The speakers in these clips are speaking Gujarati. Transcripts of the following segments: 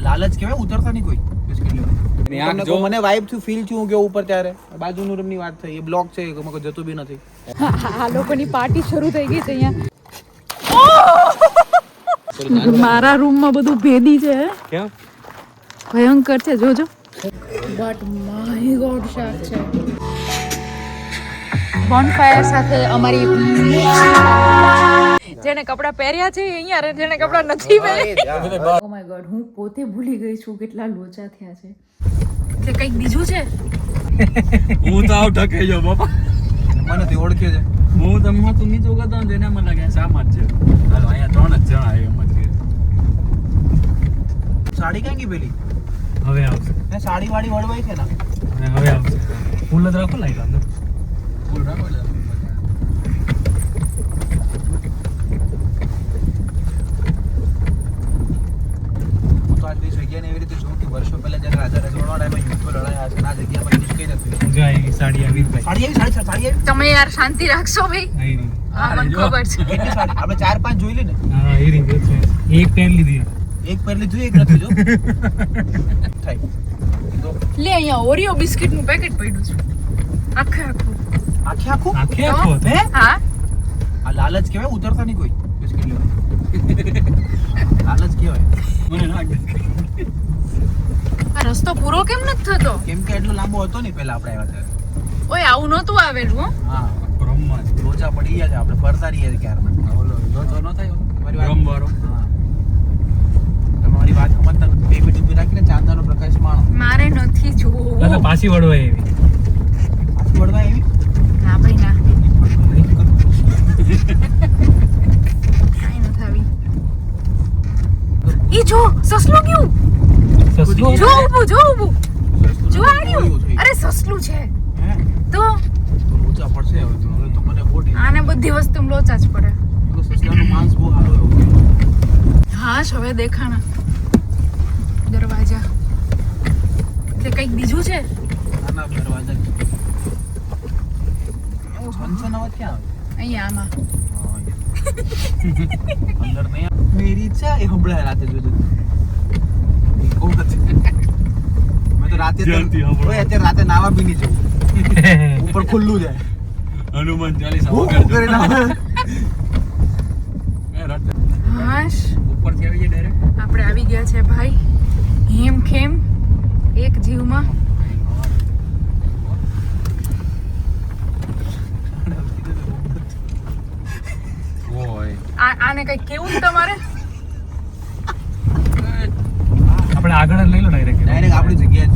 લાલચ કેવાય, ઉતરતા નહીં કોઈ બિસ્કિટ લેવા. જો મને વાઇબ થયું, ફીલ થયું કે ઉપર ત્યારે બાજુનું રૂમની વાત થઈ, એ બ્લોક છે, કોઈ જતું બી નથી. આ લોકોની પાર્ટી શરૂ થઈ ગઈ છે અહીંયા. મારા રૂમમાં બધું ભેદી છે. કેમ? ભયંકર છે, જોજો. બટ માય ગોડ, શાક છે. બોનફાયર સાથે અમારી જેને કપડા પહેર્યા છે અહીંયા, જેને કપડા નથી પહેર્યા. ઓ માય ગોડ, હું પોતે ભૂલી ગઈ છું કેટલા લોચા થયા છે. કે કંઈક બીજું છે. હું તો આવ ઠકે જો બાપા, મને તે ઓળખે છે. હું તમને તો નીચો કરતો ને એને મને લાગે સામાન છે. હાલો અહીંયા 3 જ જણા એમ જ કે સાડી ક્યાં ગઈ પેલી? હવે આવશે. ને સાડી વાડી વળવાઈ છે ને? હવે આવશે. ફૂલ જ રાખો લાઈટ અંદર. ફૂલ રાખો એટલે તો આજ બી જગ્યાને એવી રીતે જોઉં કે વર્ષો પહેલા જ્યારે રાજા રજવાડા ટાઈમે યુદ્ધ લડાયા છે, આ જગ્યા પર કઈ નથી. જો આવી સાડી આવી ભાઈ. સાડી આવી. તમે યાર શાંતિ રાખશો ભાઈ. આવી હા, મને ખબર છે. કેટલી સાડી? આપણે 4-5 જોઈ લે ને. હા એ રીંગ છે. એક પેન લીધી. એક પહેર લીધું, એક નથી જો. થાય. લે અહીંયા ઓરિયો બિસ્કિટ નું પેકેટ પડ્યું છે. આખે આખું. આખું? આખે આખો હે? હા. આ લાલચ કહેવાય, ઉતરતા નહીં કોઈ બિસ્કિટ લેવા. લાલચ કહેવાય. મને નાખ દે. આ રસ્તો પૂરો કેમ નથી થતો? કેમ કે એટલો લાંબો હતો નહીં પહેલા આપણે આવ્યા ત્યારે. ઓય આવું નહોતું આવેલું હો. હા, બ્રહ્મા લોચા પડી ગયા છે, આપણે ફરતા રહીએ છીએ ક્યારના. ઓલો લોચો ન થાય મારી વાત બ્રહ્મવાળો. હા. તમારી વાત સમજતા બે મિનિટ ઊભી રાખીને ચાંદાનો પ્રકાશ માણો. મારે નથી જોવું. દાદા પાછી વળવા એવી. પાછી વળવા એવી? ના ભાઈ ના. કાઈ નથી આવી. ઈ જો સસલું ગયું. સસલું જો ઊભું. જો આવ્યું. અરે સસલું છે. હે? તો લોચા પડશે હવે તો. હવે તો મને બહુ ટેન્શન. આને બધી વસ્તુ લોચા જ પડે. તો સસલાનું માંસ બહુ સારું એવું. હા હવે દેખાણા દરવાજા કે કંઈક બીજું છે. નાના દરવાજા. છનછન અવાજ ક્યાં આવે? અહીંયા આમાં અંદર નહીં આવે. મેરી ચા એ હંભળાય રાતે જોજો. બહુ નથી. મેં તો રાતે ધ્યાનથી સાંભળો. ઓય અત્યારે રાતે નાવા બી નહીં જવું. ઉપર ખુલ્લું જાય. હનુમાન ચાલીસા હું વગાડજો. કરે નાવા. હાશ ઉપરથી આવી જાય ડાયરેક્ટ. આપણે આવી ગયા છે ભાઈ હેમ ખેમ એક જીવમાં. ઓય આને કંઈક કેવું છે તમારે? આપણે આગળ જ લઈ લો ડાયરેક્ટ. ડાયરેક્ટ આપણી જગ્યા જ.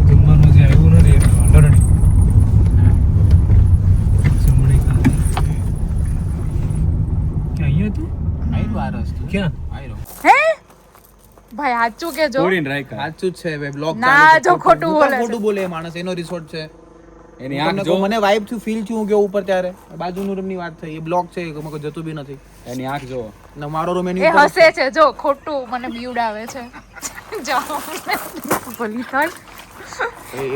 જમવાનું જે આવ્યું નથી એટલે વાંધો નથી. જમણી ખાલી. ક્યાં અહીંયા હતું? આયરો આ રસ્તો. ક્યાં? આયરો. હે ભાઈ સાચું કેજો. કોરીન રાયકા. સાચું જ છે બે બ્લોક ના, જો ખોટું બોલે છે. ખોટું બોલે એ માણસ. એનો રિસોર્ટ છે. એની તમને આંખ જો. કહું, મને વાઇબ થયું, ફીલ થયું કે ઉપર ત્યારે બાજુનું રૂમની વાત થઈ, એ બ્લોક છે, કોઈ જતું બી નથી. એની આંખ જો. ને મારો રૂમ એની એ ઉપર હસે છે જો ખોટું મને બીવડાવે છે. જાઓ ભલી થાય.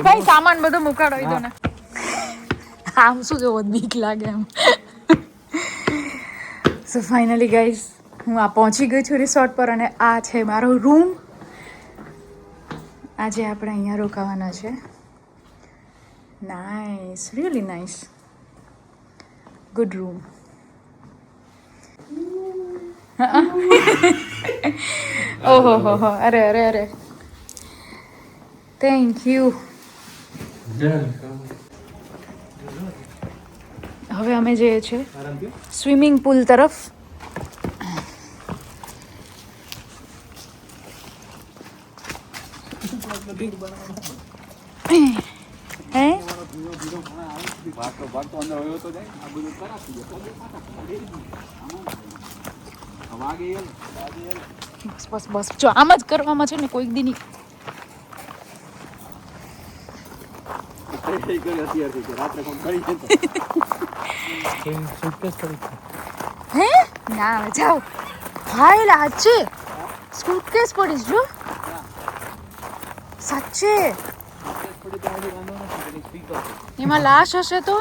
ભાઈ સામાન બધો મુકાડો દો ને. આમ શું જોવો બીક લાગે એમ. સો ફાઇનલી ગાઈઝ હું આ પહોંચી ગઈ છું રિસોર્ટ પર અને આ છે મારો રૂમ. આજે આપણે અહીંયા રોકાવાના છે. Nice, really nice, good room. ઓહો હો, અરે અરે અરે, થેન્ક યુ. હવે અમે જઈએ છીએ સ્વિમિંગ પુલ તરફ. હે બસ બસ બસ, જો આમ જ કરવામાં છે ને કોઈક દી ની. હે ના જાઓ ભાઈ, સાચે સ્કૂટકેસ પડીશ જો સાચે. એમાં લાશ હશે તો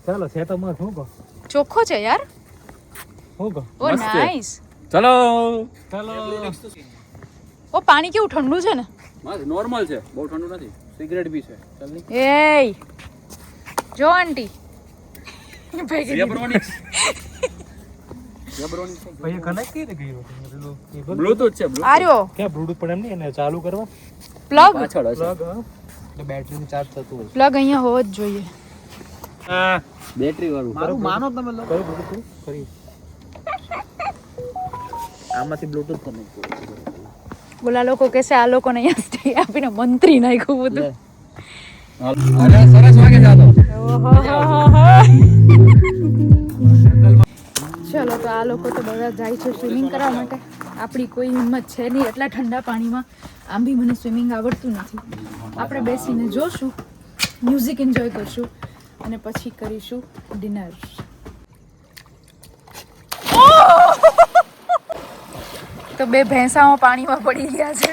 ચાલો સેટઅપમાં શું કહો? ચોખ્ખો છે યાર. શું કહો? Oh nice. ચલો ઓ પાણી કેવું ઠંડુ છે ને બસ નોર્મલ છે, બહુ ઠંડુ નથી. સિગરેટ બી છે. ચાલ ની. એય જો આંટી ભાઈ કનેક્ટ કેવી રીતે કર્યું પેલું કેબલ બ્લૂટૂથ છે. આર્યો ક્યાં બ્લૂટૂથ પણ એમ નહીં એને ચાલુ કરવા પ્લગ પાછળ હશે. પ્લગ એટલે બેટરી ચાર્જ થતું હોય. પ્લગ અહીંયા હોવો જ જોઈએ. હા બેટરી વાળું. મારું માનો તમે લોકો. કયું બ્લૂટૂથ કરી આમાંથી બ્લૂટૂથ કનેક્ટ કરો. બોલા લોકો કહેશે આ લોકોને અહીંયા સ્ટે આપીને મંત્રી નાખ્યું બધું. અરે સરસ વાગે છે આ તો. ચલો તો આ લોકો તો બધા જાય છે સ્વિમિંગ કરવા માટે. આપણી કોઈ હિંમત છે નહીં એટલા ઠંડા પાણીમાં. આમ બી મને સ્વિમિંગ આવડતું નથી. આપણે બેસીને જોશું, મ્યુઝિક એન્જોય કરશું અને પછી કરીશું ડિનર. તો બે ભેંસાઓ પાણીમાં પડી ગયા છે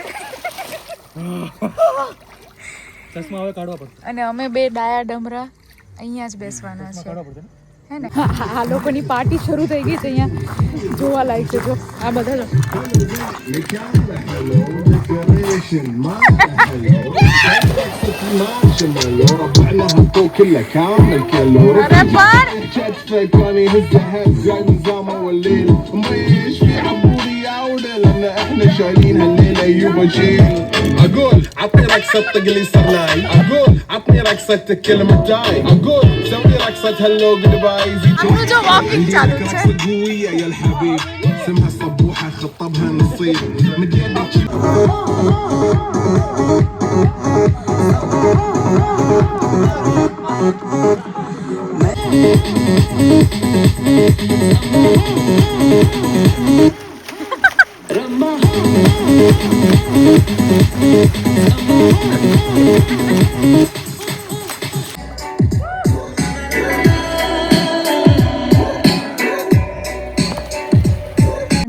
ચશ્મા હવે કાઢવા પડશે અને અમે બે ડાયા ડમરા અહીંયા જ બેસવાના છે. કાઢવા પડશે ને હે ને આ લોકોની પાર્ટી શરૂ થઈ ગઈ છે અહીંયા જોવા લાયક છે. જો આ બધા احنا شايلين هالليله يبا شيل اقول عطني رقصه تقلي سرناي اقول عطني رقصه كلمه جاي اقول سوي رقصه هلو جود باي આપણું જો વોકિંગ ચાલુ છે. رقصه قويه يا الحبيب اسمها صبوحه خطبها نصيب من يدك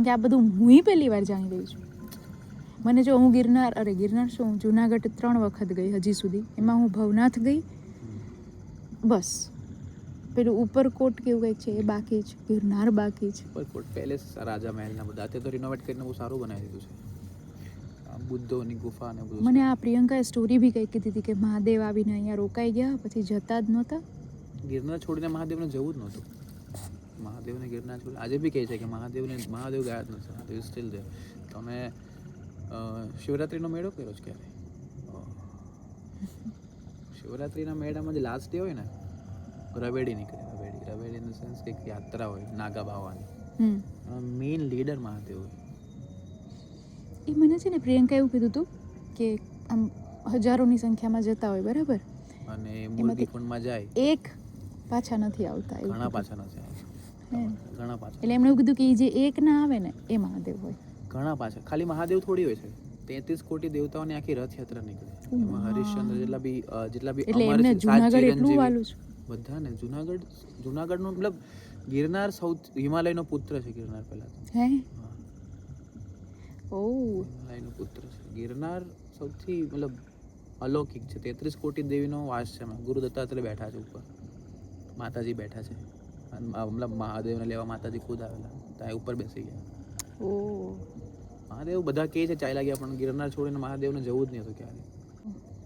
કે આ બધું હું પહેલી વાર જાણી રહી છું. મને જો હું ગિરનાર શું હું જુનાગઢ 3 વખત ગઈ હજી સુધી. એમાં હું ભવનાથ ગઈ, બસ પેલું ઉપરકોટ કેવું કંઈક છે એ બાકી છે, ગિરનાર બાકી છે. ઉપરકોટ પેલેસ રાજા મહેલના બધા અત્યારે તો રિનોવેટ કરીને બહુ સારું બનાવી દીધું છે. આ બુદ્ધોની ગુફા ને બધું. મને આ પ્રિયંકાએ સ્ટોરી બી કંઈક કીધી હતી કે મહાદેવ આવીને અહીંયા રોકાઈ ગયા પછી જતા જ નહોતા. ગિરનાર છોડીને મહાદેવને જવું જ નહોતું. મહાદેવને ગિરનાર છોડી આજે બી કહે છે કે મહાદેવ ગયા જ નથી. મહાદેવ સ્ટીલ છે. તમે શિવરાત્રિનો મેળો કર્યો છે ક્યારે? શિવરાત્રિના મેળામાં જે લાસ્ટ ડે હોય ને રવેડી નીકળે. રવેડી ઇન ધ સેન્સ કે યાત્રા હોય નાગા બાવાની. મેઇન લીડર મહાદેવ હોય. એ મને છે ને પ્રિયંકા એવું કીધું હતું કે આમ હજારોની સંખ્યામાં જતા હોય બરાબર, અને મૂર્તિકુંડમાં જાય એક પાછા નથી આવતા એવું ઘણા કીધું. પાછા નથી આવતા. હે. ઘણા પાછા એટલે એમણે એવું કીધું કે એ જે એક ના આવે ને એ મહાદેવ હોય. ઘણા પાછા. ખાલી મહાદેવ થોડી હોય છે. 33 કોટી દેવતાઓની આખી રથયાત્રા નીકળે. એમાં હરિશ્ચંદ્ર જેટલા બી એટલે અમર એમને છે, સાત જુનાગઢ એટલું ચિરંજીવી, વાલું છે. બધાને જુનાગઢનો મતલબ ગિરનાર હિમાલયનો પુત્ર છે. ગિરનાર પહેલા તો હે હા, ઓ હિમાલયનો પુત્ર છે. ગિરનાર સૌથી મતલબ અલૌકિક છે. 33 કોટી દેવીનો વાસ છે. એમાં ગુરુ દત્તાત્રેય બેઠા છે ઉપર, માતાજી બેઠા છે. મતલબ મહાદેવને લેવા માતાજી ખુદ આવેલા, ત્યાં ઉપર બેસી ગયા. ઓ મહાદેવ બધા કહે છે ચાલ્યા ગયા, પણ ગિરનાર છોડીને મહાદેવને જવું જ નહીં હતું ક્યારે.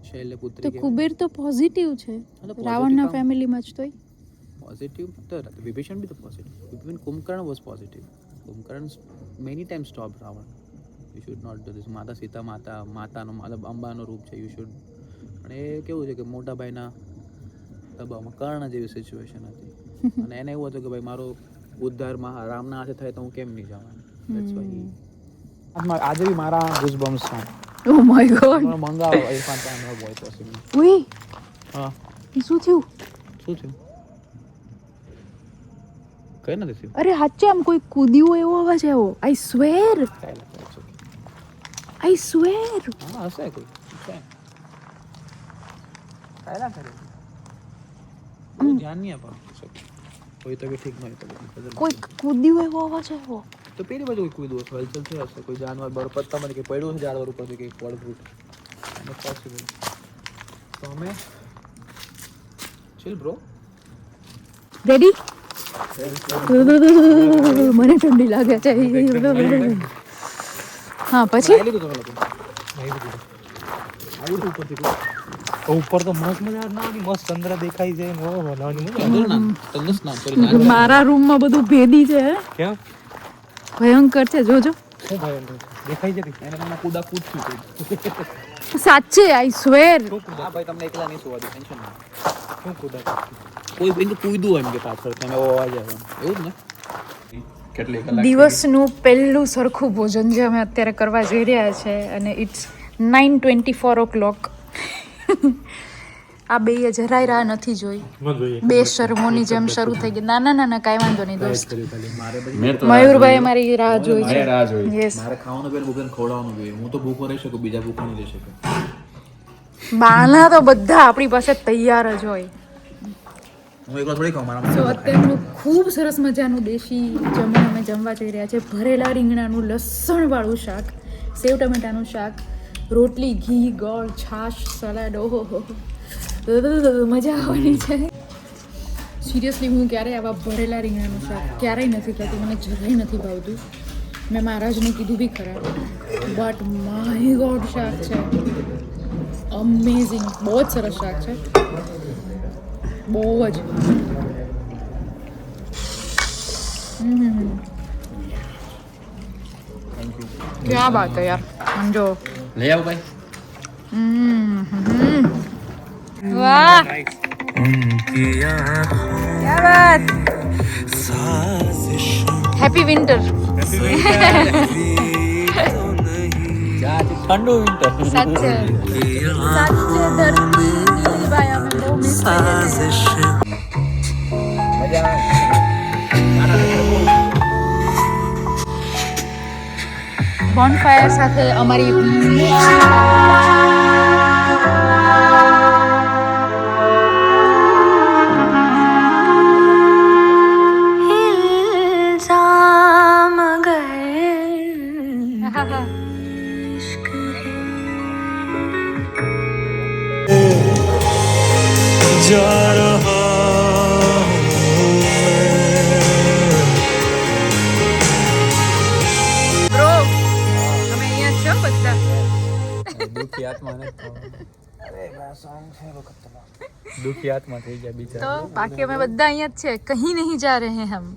શૈલ્ય પુત્રી તો કહેવાય. કુબેર તો પોઝિટિવ છે positive રાવણના કામ. ફેમિલીમાં જ તોય. Positive, Vibhishan be the positive. Even Kumbhakarna was positive. Kumbhakarna many times stopped Ravan. You should not do this. માતા સીતા માતાનો મતલબ અંબાનો રૂપ છે. You should. પણ એ કેવું છે કે મોટા ભાઈના દબાવમાં કર્ણ જેવી સિચ્યુએશન હતી અને એને એવું હતું કે ભાઈ મારો ઉદ્ધાર રામના હાથે થાય તો હું કેમ નહીં જવાનું. That's why he. આજે બી મારા ગુઝબમ્સ છે. ઓ માય ગોડ. મને મંગાવો ઇરફાન ખાનનો બોય પોસિબલ. ઓય હા, એ શું થયું? શું થયું? કઈ નથી થયું. અરે સાચે આમ કોઈ કૂદ્યું એવો અવાજ આવ્યો. આઈ સ્વેર કાંઈ હા હશે કોઈ. કાંઈ ના કરે. ધ્યાન નહીં આપવાનું. કોઈ તો ઠીક નહીં તો કોઈ કૂદ્યું એવો અવાજ આવ્યો. તો પેલી બાજુ કોઈ કૂદવું હશે, હલચલ થઈ હશે, કોઈ જાનવર બળ પત્તામાં કે પડ્યું છે ઝાડવર ઉપરથી કંઈક ફળ ફ્રૂટ અને પોસિબલ. તો અમે ચિલ બ્રો. રેડી? મને ઠંડી લાગે છે. હા પછી ઉપર તો મસ્ત મજા નાની મસ્ત ચંદ્ર દેખાય છે ને ઓહો નાની મજા. મારા રૂમમાં બધું ભેદી છે. કેમ ભયંકર છે, જોજો. શું ભાઈ દેખાય છે કે એને કુદા કૂદ થયું સાચે આઈ સ્વેર. હા ભાઈ તમને એકલા નહીં સુવા દે, ટેન્શન નહીં. શું કુદા કોઈ બેન કૂદું એમ કે પાછળ તમે અવાજ આવે એવું જ ને. કેટલી કલાક દિવસનું પહેલું સરખું ભોજન જે અમે અત્યારે કરવા જઈ રહ્યા છે અને ઇટ્સ 9:24 આ બે જરાય રાહ નથી જોઈ. ન જોઈએ બે શર્મોની જેમ શરૂ થઈ ગઈ. ના ના ના ના કાંઈ વાંધો નહીં દોસ્ત. મેં તો મયુરભાઈ મારી રાહ જોઈ છે. યસ. મારે ખાવાનું બેન બધાને ખવડાવવાનું જોઈએ. હું તો ભૂખો રહી શકું, બીજા ભૂખો નહીં રહી શકે. બાના તો બધા આપણી પાસે તૈયાર જ હોય. હું એકલો થોડી ખાઉં મારા તો અત્યારનું ખૂબ સરસ મજાનું દેશી જમણ અમે જમવા જઈ રહ્યા છે. ભરેલા રીંગણાનું લસણવાળું શાક, સેવ ટમેટાનું શાક, રોટલી, ઘી, ગોળ, છાશ, સલાડ. ઓહો મજા આવવાની છે. સિરિયસલી હું ક્યારેય આવા ભરેલા રીંગણાનું શાક ક્યારેય નથી ખાતી. મને જરાય નથી ભાવતું. મેં મહારાજને કીધું બી ખરા, બટ માય ગોડ શાક છે અમેઝિંગ. બહુ જ સરસ શાક છે, બહુ જ. क्या बात है यार, समझो. લઈ આવો ભાઈ. वाह क्या बात. Happy winter. ઠંડુ વિન્ટર. સાચે સાચે ધરતી નીલભાઈ અમે બહુ મિસ કરીએ છીએ. બોનફાયર સાથે અમારી બ્રો અમે અહીંયા છો બધા. દુખી આત્મા ને દુખી આત્મા થઈ ગયા બિચારા. તો બાકી અમે બધા અહીંયા જ છે, કहीं નહીં જા રહે હમ.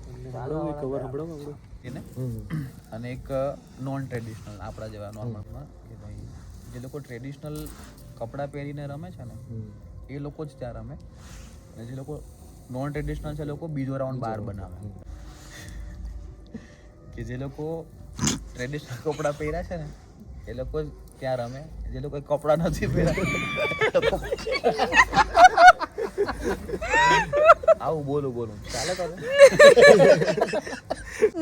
એને અને એક નોન ટ્રેડિશનલ આપણા જેવા નોર્મલમાં કે ભાઈ જે લોકો ટ્રેડિશનલ કપડાં પહેરીને રમે છે ને એ લોકો જ ત્યાં રમે, અને જે લોકો નોન ટ્રેડિશનલ છે એ લોકો બીજો રાઉન્ડ બહાર બનાવે. કે જે લોકો ટ્રેડિશનલ કપડાં પહેર્યા છે ને એ લોકો જ ત્યાં રમે, જે લોકો કપડાં નથી પહેર્યા. આવું બોલું ચાલે તો.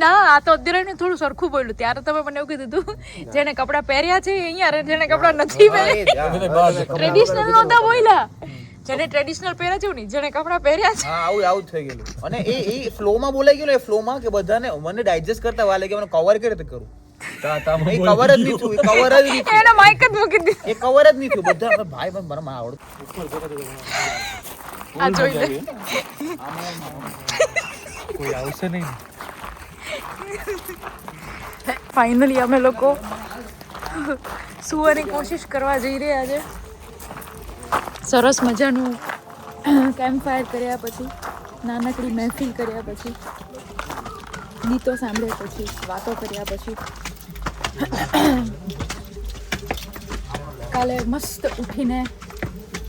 ના આ તો અત્યારે થોડું સરખું બોલ્યું. ત્યારે તમે મને એવું કીધું હતું જેને કપડાં પહેર્યા છે અહીંયા અને જેને કપડાં નથી પહેર્યા. ટ્રેડિશનલ નહોતા બોલ્યા. જેને ટ્રેડિશનલ પહેર્યા છે નહીં, જેને કપડાં પહેર્યા છે. હા આવું થઈ ગયેલું. અને એ ફ્લોમાં બોલાઈ ગયેલું, એ ફ્લોમાં કે બધાને મને ડાયજેસ્ટ કરતા વાલે કે મને કવર કેવી રીતે કરું. એ કવર જ નહીં થયું, એને માઇક જ મૂકી દીધું. એ કવર જ નહીં થયું. બધા ભાઈ મને આવડતું. આ જોઈ લે. કોઈ આવશે નહીં. ફાઇનલી અમે લોકો સુવાની કોશિશ કરવા જઈ રહ્યા છે. સરસ મજાનું કેમ્પ ફાયર કર્યા પછી, નાનકડી મહેફિલ કર્યા પછી, ગીતો સાંભળ્યા પછી, વાતો કર્યા પછી કાલે મસ્ત ઉઠીને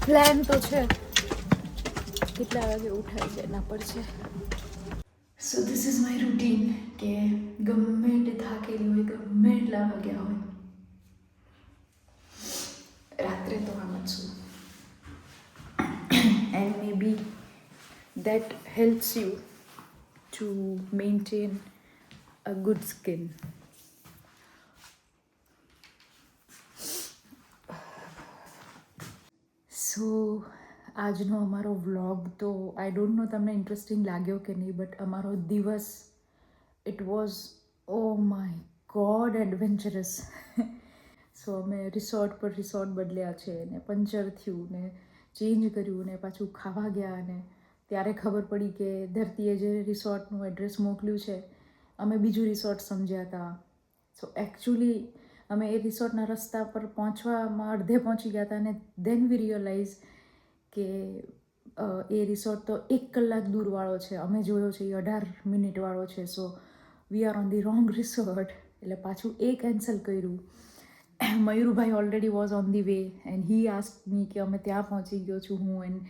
પ્લાન તો છે, કેટલા વાગે ઉઠાય છે એના પર છે. So this is my routine કે ગમે તે થાકેલી હોય, ગમે એટલા વાગ્યા હોય, રાત્રે તો આમ જ છું. And maybe that helps you to maintain a good skin. So આજનો અમારો વ્લોગ તો આઈ ડોન્ટ નો તમને ઇન્ટરેસ્ટિંગ લાગ્યો કે નહીં, બટ અમારો દિવસ it was oh my god adventurous. So અમે રિસોર્ટ પર રિસોર્ટ બદલ્યા છે ને પંચર થયું ને ચેન્જ કર્યું ને પાછું ખાવા ગયા ને ત્યારે ખબર પડી કે ધરતીએ જે રિસોર્ટનું એડ્રેસ મોકલ્યું છે અમે બીજું રિસોર્ટ સમજ્યા હતા. સો એકચ્યુઅલી અમે એ રિસોર્ટના રસ્તા પર પહોંચવામાં અડધે પહોંચી ગયા હતા અને દેન વી રિયલાઇઝ કે એ રિસોર્ટ તો 1 કલાક દૂરવાળો છે. અમે જોયો છે એ 18 મિનિટવાળો છે. So we are on the wrong resort. એટલે પાછું એ કેન્સલ કર્યું. મયુરભાઈ already was on the way and he ask me કે અમે ત્યાં પહોંચી ગયો છું હું, એન્ડ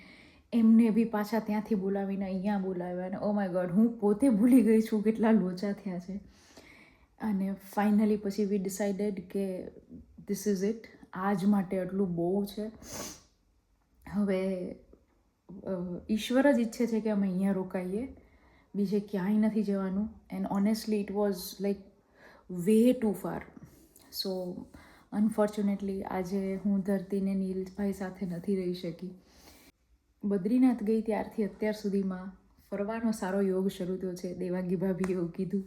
એમને બી પાછા ત્યાંથી બોલાવીને અહીંયા બોલાવ્યા. અને ઓ માય ગોડ, હું પોતે ભૂલી ગઈ છું કેટલા લોચા થયા છે. અને ફાઇનલી પછી વી ડિસાઇડેડ કે ધીસ ઇઝ ઇટ, આજ માટે આટલું બહુ છે. હવે ઈશ્વર જ ઈચ્છે છે કે અમે અહીંયા રોકાઈએ, બીજે ક્યાંય નથી જવાનું. And honestly it was like way to far. So unfortunately આજે હું ધરતીને નીલભાઈ સાથે નથી રહી શકી. બદ્રીનાથ ગઈ ત્યારથી અત્યાર સુધીમાં ફરવાનો સારો યોગ શરૂ થયો છે, દેવાંગી ભાભીએ એવું કીધું.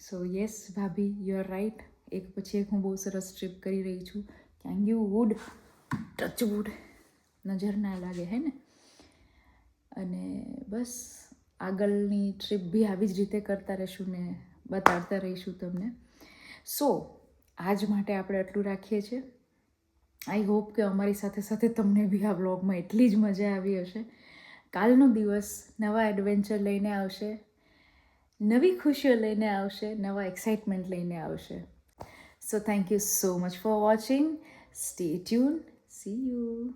સો યસ ભાભી, યુ આર રાઇટ. એક પછી એક હું બહુ સરસ ટ્રીપ કરી રહી છું. Can you wood touch wood, નજર ના લાગે હે ને. અને બસ આગળની ટ્રીપ બી આવી જ રીતે કરતા રહીશું ને બતાડતા રહીશું તમને. સો આજ માટે આપણે આટલું રાખીએ છીએ. આઈ હોપ કે અમારી સાથે સાથે તમને બી આ વ્લોગમાં એટલી જ મજા આવી હશે. કાલનો દિવસ નવા એડવેન્ચર લઈને આવશે, નવી ખુશીઓ લઈને આવશે, નવા એક્સાઇટમેન્ટ લઈને આવશે. So thank you so much for watching. Stay tune. C you.